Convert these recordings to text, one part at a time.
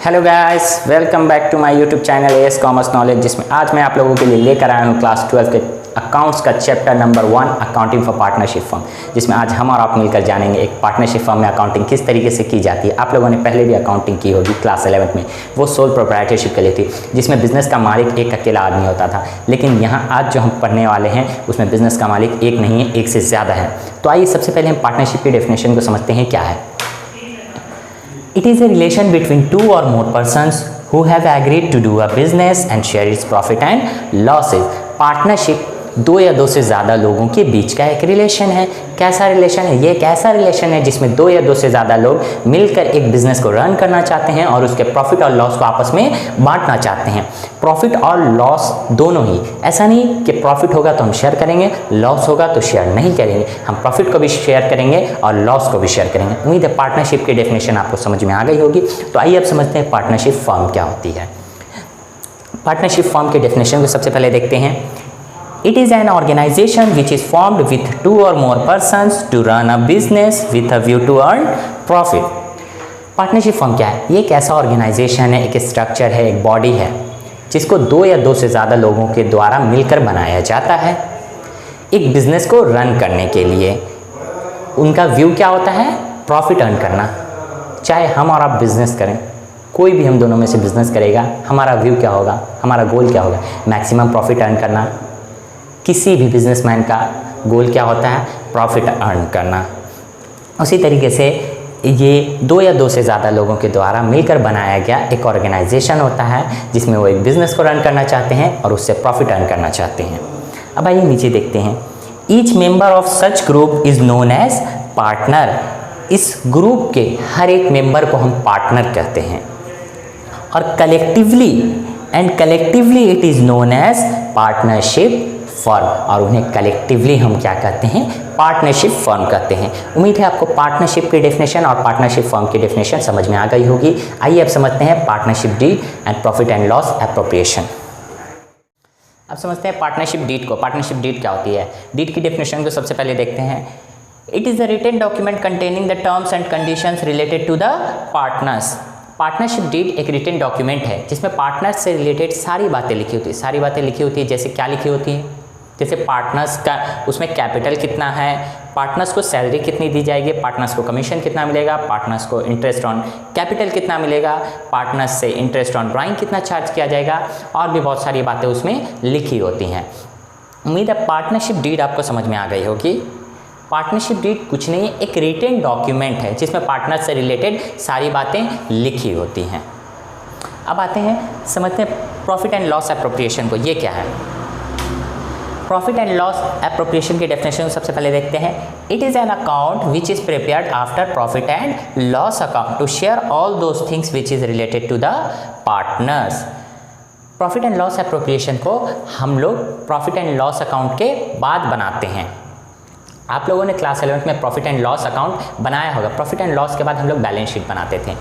Hello guys, welcome back to my YouTube channel AS Commerce Knowledge, जिसमें आज मैं आप लोगों के लिए लेकर आया हूँ क्लास 12 के अकाउंट्स का chapter number 1 accounting for partnership firm, जिसमें आज हम और आप मिलकर जानेंगे एक पार्टनरशिप फर्म में अकाउंटिंग किस तरीके से की जाती है। आप लोगों ने पहले भी अकाउंटिंग की होगी क्लास 11 में, वो सोल प्रोप्राइटरशिप के लिए थी, जिसमें बिजनेस का मालिक एक अकेला आदमी होता था। लेकिन यहाँ आज जो हम पढ़ने वाले हैं उसमें बिजनेस का मालिक एक नहीं है, एक से ज़्यादा है। तो आइए सबसे पहले हम पार्टनरशिप की डेफिनेशन को समझते हैं क्या है। It is a relation between two or more persons who have agreed to do a business and share its profit and losses. Partnership दो या दो से ज़्यादा लोगों के बीच का एक रिलेशन है। कैसा रिलेशन है? ये एक ऐसा रिलेशन है जिसमें दो या दो से ज़्यादा लोग मिलकर एक बिजनेस को रन करना चाहते हैं और उसके प्रॉफिट और लॉस को आपस में बांटना चाहते हैं। प्रॉफिट और लॉस दोनों ही, ऐसा नहीं कि प्रॉफिट होगा तो हम शेयर करेंगे, लॉस होगा तो शेयर नहीं करेंगे। हम प्रॉफिट को भी शेयर करेंगे और लॉस को भी शेयर करेंगे। उम्मीद है पार्टनरशिप की डेफिनेशन आपको समझ में आ गई होगी। तो आइए अब समझते हैं पार्टनरशिप फर्म क्या होती है। पार्टनरशिप फर्म की डेफिनेशन को सबसे पहले देखते हैं। It is an organization which is formed with two or more persons to run a business with a view to earn profit. Partnership firm क्या है? ये एक ऐसा ऑर्गेनाइजेशन है, एक स्ट्रक्चर है, एक बॉडी है जिसको दो या दो से ज़्यादा लोगों के द्वारा मिलकर बनाया जाता है एक बिजनेस को रन करने के लिए। उनका व्यू क्या होता है? प्रॉफिट अर्न करना। चाहे हम और आप बिजनेस करें, कोई भी हम दोनों में से बिजनेस करेगा, हमारा व्यू क्या होगा, हमारा गोल क्या होगा? मैक्सिमम प्रॉफिट अर्न करना। किसी भी बिजनेसमैन का गोल क्या होता है? प्रॉफिट अर्न करना। उसी तरीके से ये दो या दो से ज़्यादा लोगों के द्वारा मिलकर बनाया गया एक ऑर्गेनाइजेशन होता है जिसमें वो एक बिज़नेस को रन करना चाहते हैं और उससे प्रॉफिट अर्न करना चाहते हैं। अब आइए नीचे देखते हैं। Each member of such group is known as partner. इस ग्रुप के हर एक मेंबर को हम पार्टनर कहते हैं और collectively it is known as partnership firm, और उन्हें कलेक्टिवली हम क्या कहते हैं? पार्टनरशिप फर्म कहते हैं। उम्मीद है आपको पार्टनरशिप की डेफिनेशन और पार्टनरशिप फर्म की डेफिनेशन समझ में आ गई होगी। आइए अब समझते हैं partnership deed and profit and loss appropriation. अब समझते हैं पार्टनरशिप डीड को। पार्टनरशिप डीड क्या होती है? डीड की डेफिनेशन को सबसे पहले देखते हैं। It is a written document containing the terms and conditions related to the partners. Partnership deed एक रिटन डॉक्यूमेंट है जिसमें पार्टनर्स से रिलेटेड सारी बातें लिखी होती है। सारी बातें लिखी होती है जैसे क्या लिखी होती है? जैसे पार्टनर्स का उसमें कैपिटल कितना है, पार्टनर्स को सैलरी कितनी दी जाएगी, पार्टनर्स को कमीशन कितना मिलेगा, पार्टनर्स को इंटरेस्ट ऑन कैपिटल कितना मिलेगा, पार्टनर्स से इंटरेस्ट ऑन ड्राइंग कितना चार्ज किया जाएगा, और भी बहुत सारी बातें उसमें लिखी होती हैं। उम्मीद है पार्टनरशिप डीड आपको समझ में आ गई होगी। पार्टनरशिप डीड कुछ नहीं है, एक रिटेन डॉक्यूमेंट है जिसमें पार्टनर से रिलेटेड सारी बातें लिखी होती हैं। अब आते हैं समझते हैं प्रॉफिट एंड लॉस एप्रोप्रिएशन को। ये क्या है? प्रॉफिट एंड लॉस एप्रोप्रिएशन की डेफिनेशन सबसे पहले देखते हैं। It is an account which is prepared after profit and loss account to share all those things which is related to the partners. Profit and loss appropriation को हम लोग profit and loss account के बाद बनाते हैं। आप लोगों ने क्लास 11 में प्रॉफिट एंड लॉस अकाउंट बनाया होगा। प्रॉफिट एंड लॉस के बाद हम लोग बैलेंस शीट बनाते थे।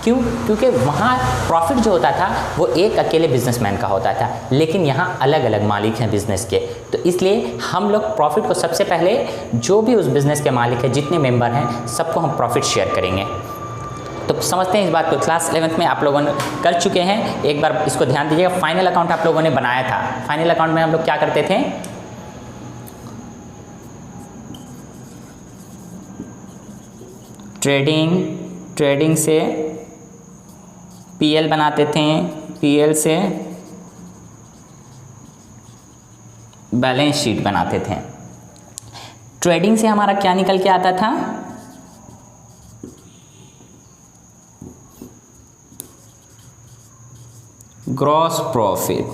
क्यों? क्योंकि वहाँ प्रॉफिट जो होता था वो एक अकेले बिजनेसमैन का होता था, लेकिन यहाँ अलग अलग मालिक हैं बिजनेस के, तो इसलिए हम लोग प्रॉफिट को सबसे पहले जो भी उस बिज़नेस के मालिक है, जितने मेंबर हैं, सबको हम प्रॉफिट शेयर करेंगे। तो समझते हैं इस बात को। क्लास 11 में आप लोगों ने कर चुके हैं, एक बार इसको ध्यान दीजिएगा। फाइनल अकाउंट आप लोगों ने बनाया था। फाइनल अकाउंट में हम लोग क्या करते थे? ट्रेडिंग से पीएल बनाते थे, पीएल से बैलेंस शीट बनाते थे। ट्रेडिंग से हमारा क्या निकल के आता था? Gross profit.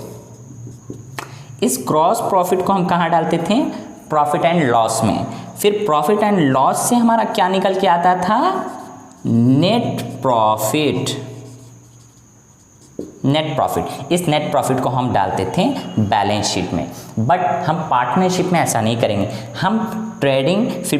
इस ग्रॉस प्रॉफिट को हम कहाँ डालते थे? प्रॉफिट एंड लॉस में। फिर प्रॉफिट एंड लॉस से हमारा क्या निकल के आता था? Net profit. इस नेट प्रॉफिट को हम डालते थे बैलेंस शीट में। बट हम पार्टनरशिप में ऐसा नहीं करेंगे। हम ट्रेडिंग फिर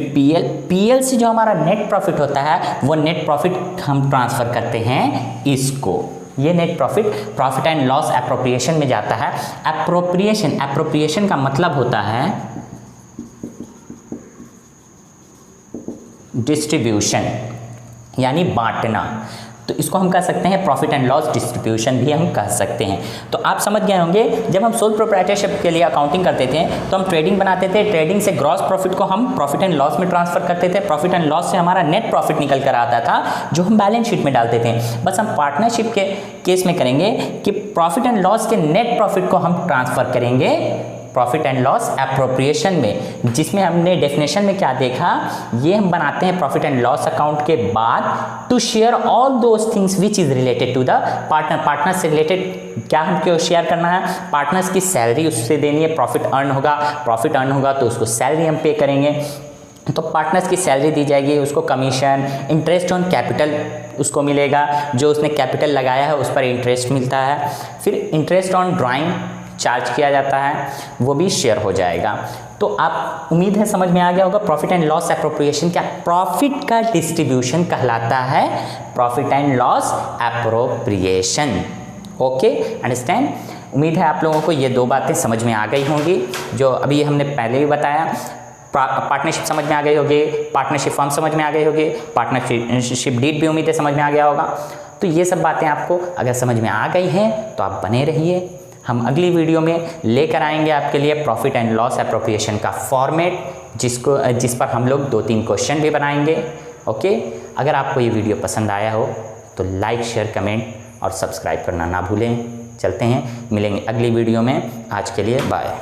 पीएल से जो हमारा नेट प्रॉफिट होता है वो नेट प्रॉफिट हम ट्रांसफ़र करते हैं इसको। ये net profit and loss appropriation में जाता है। एप्रोप्रिएशन का मतलब होता है डिस्ट्रीब्यूशन, यानी बांटना। तो इसको हम कह सकते हैं प्रॉफिट एंड लॉस डिस्ट्रीब्यूशन भी हम कह सकते हैं। तो आप समझ गए होंगे, जब हम सोल प्रोप्राइटरशिप के लिए अकाउंटिंग करते थे तो हम ट्रेडिंग बनाते थे, ट्रेडिंग से ग्रॉस प्रॉफिट को हम प्रॉफिट एंड लॉस में ट्रांसफर करते थे, प्रॉफिट एंड लॉस से हमारा नेट प्रॉफिट निकल कर आता था जो हम बैलेंस शीट में डालते थे। बस हम पार्टनरशिप के केस में करेंगे कि प्रॉफिट एंड लॉस के नेट प्रॉफिट को हम ट्रांसफर करेंगे प्रॉफिट एंड लॉस एप्रोप्रिएशन में, जिसमें हमने डेफिनेशन में क्या देखा, ये हम बनाते हैं प्रॉफिट एंड लॉस अकाउंट के बाद to share all those things which is related to the partner. Partner से रिलेटेड क्या हमको शेयर करना है, पार्टनर्स की सैलरी उससे देनी है, प्रॉफिट अर्न होगा तो उसको सैलरी हम पे करेंगे, तो पार्टनर्स की सैलरी दी जाएगी, उसको कमीशन, इंटरेस्ट ऑन कैपिटल उसको मिलेगा, जो उसने कैपिटल लगाया है उस पर इंटरेस्ट मिलता है, फिर इंटरेस्ट ऑन ड्राइंग चार्ज किया जाता है, वो भी शेयर हो जाएगा। तो आप उम्मीद है समझ में आ गया होगा प्रॉफिट एंड लॉस एप्रोप्रिएशन क्या, प्रॉफिट का डिस्ट्रीब्यूशन कहलाता है profit and loss appropriation. Okay, understand. उम्मीद है आप लोगों को ये दो बातें समझ में आ गई होंगी जो अभी हमने पहले ही बताया। पार्टनरशिप समझ में आ गई होगी, पार्टनरशिप फॉर्म समझ में आ गई होगी, पार्टनरशिप डीड भी उम्मीद है समझ में आ गया होगा। तो ये सब बातें आपको अगर समझ में आ गई हैं तो आप बने रहिए, हम अगली वीडियो में लेकर आएंगे आपके लिए प्रॉफिट एंड लॉस एप्रोप्रिएशन का फॉर्मेट, जिस पर हम लोग 2-3 क्वेश्चन भी बनाएंगे। ओके, अगर आपको ये वीडियो पसंद आया हो तो लाइक, शेयर, कमेंट और सब्सक्राइब करना ना भूलें। चलते हैं, मिलेंगे अगली वीडियो में। आज के लिए बाय।